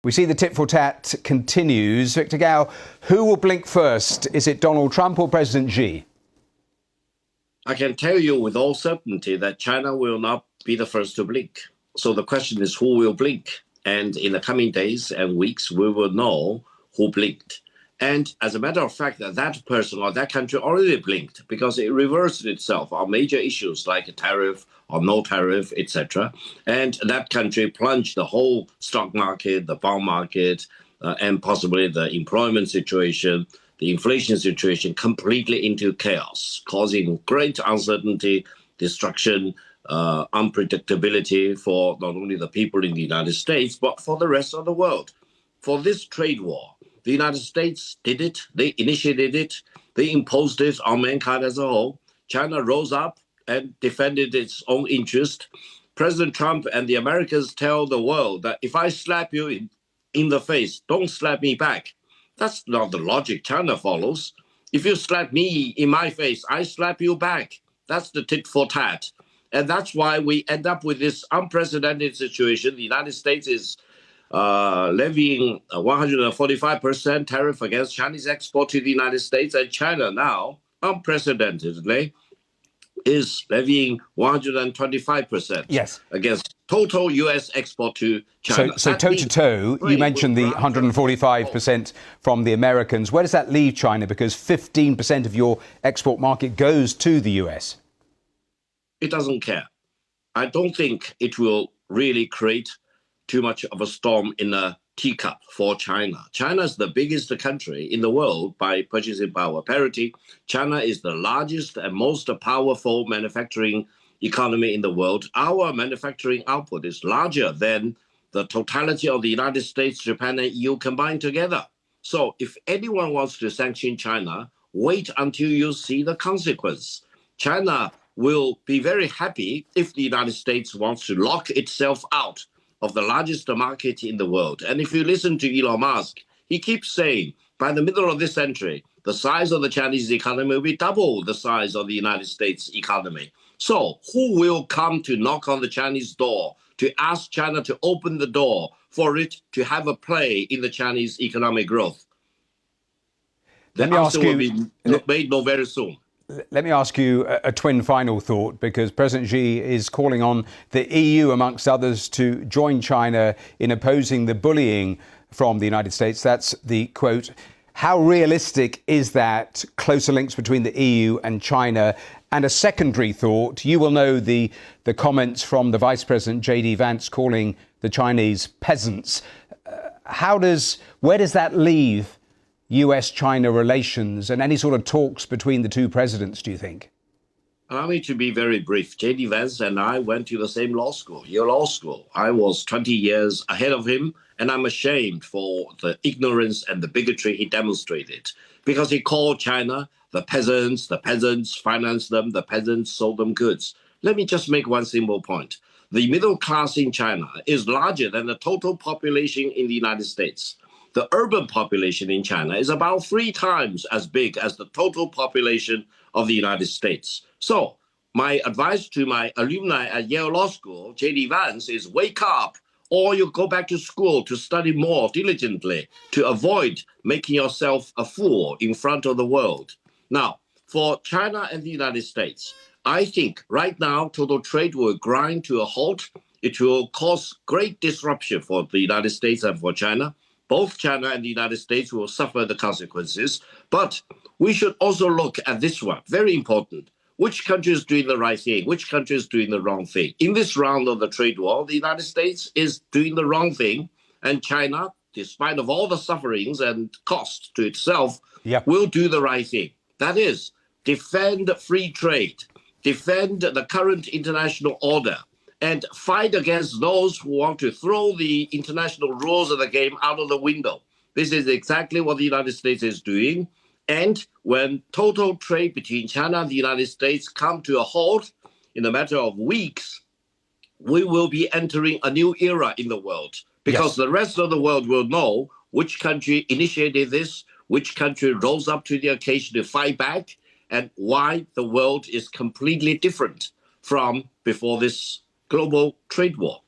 We see the tit for tat continues. Victor Gao, who will blink first? Is it Donald Trump or President Xi? I can tell you with all certainty that China will not be the first to blink. So the question is who will blink? And in the coming days and weeks, we will know who blinked. And as a matter of fact, that person or that country already blinked because it reversed itself on major issues like a tariff or no tariff, etc. And that country plunged the whole stock market, the bond market, and possibly the employment situation, the inflation situation completely into chaos, causing great uncertainty, destruction, unpredictability for not only the people in the United States, but for the rest of the world. For this trade war, the United States did it, they initiated it, they imposed it on mankind as a whole. China rose up and defended its own interest. President Trump and the Americans tell the world that if I slap you in the face, don't slap me back. That's not the logic China follows. If you slap me in my face, I slap you back. That's the tit for tat. And that's why we end up with this unprecedented situation. The United States is levying a 145% tariff against Chinese export to the United States, and China now, unprecedentedly, is levying 125% against total U.S. export to China. So toe-to-toe, you mentioned the 145% from the Americans. Where does that leave China? Because 15% of your export market goes to the U.S. It doesn't care. I don't think it will really create too much of a storm in a teacup for China. China is the biggest country in the world by purchasing power parity. China is the largest and most powerful manufacturing economy in the world. Our manufacturing output is larger than the totality of the United States, Japan, and EU combined together. So if anyone wants to sanction China, wait until you see the consequence. China will be very happy if the United States wants to lock itself out of the largest market in the world. And if you listen to Elon Musk, he keeps saying, by the middle of this century, the size of the Chinese economy will be double the size of the United States economy. So who will come to knock on the Chinese door to ask China to open the door for it to have a play in the Chinese economic growth? The answer will be made no very soon. Let me ask you a twin final thought, because President Xi is calling on the EU, amongst others, to join China in opposing the bullying from the United States. That's the quote. How realistic is that, closer links between the EU and China? And a secondary thought, you will know the comments from the Vice President, J.D. Vance, calling the Chinese peasants. Where does that leave US-China relations and any sort of talks between the two presidents, do you think? Allow me to be very brief. J.D. Vance and I went to the same law school, Yale Law School. I was 20 years ahead of him, and I'm ashamed for the ignorance and the bigotry he demonstrated, because he called China the peasants financed them, the peasants sold them goods. Let me just make one simple point. The middle class in China is larger than the total population in the United States. The urban population in China is about 3 times as big as the total population of the United States. So my advice to my alumni at Yale Law School, J.D. Vance, is wake up, or you go back to school to study more diligently to avoid making yourself a fool in front of the world. Now, for China and the United States, I think right now total trade will grind to a halt. It will cause great disruption for the United States and for China. Both China and the United States will suffer the consequences. But we should also look at this one, very important. Which country is doing the right thing? Which country is doing the wrong thing? In this round of the trade war, the United States is doing the wrong thing. And China, despite of all the sufferings and costs to itself, will do the right thing. That is, defend free trade, defend the current international order, and fight against those who want to throw the international rules of the game out of the window. This is exactly what the United States is doing. And when total trade between China and the United States come to a halt in a matter of weeks, we will be entering a new era in the world, because the rest of the world will know which country initiated this, which country rose up to the occasion to fight back, and why the world is completely different from before this global trade war.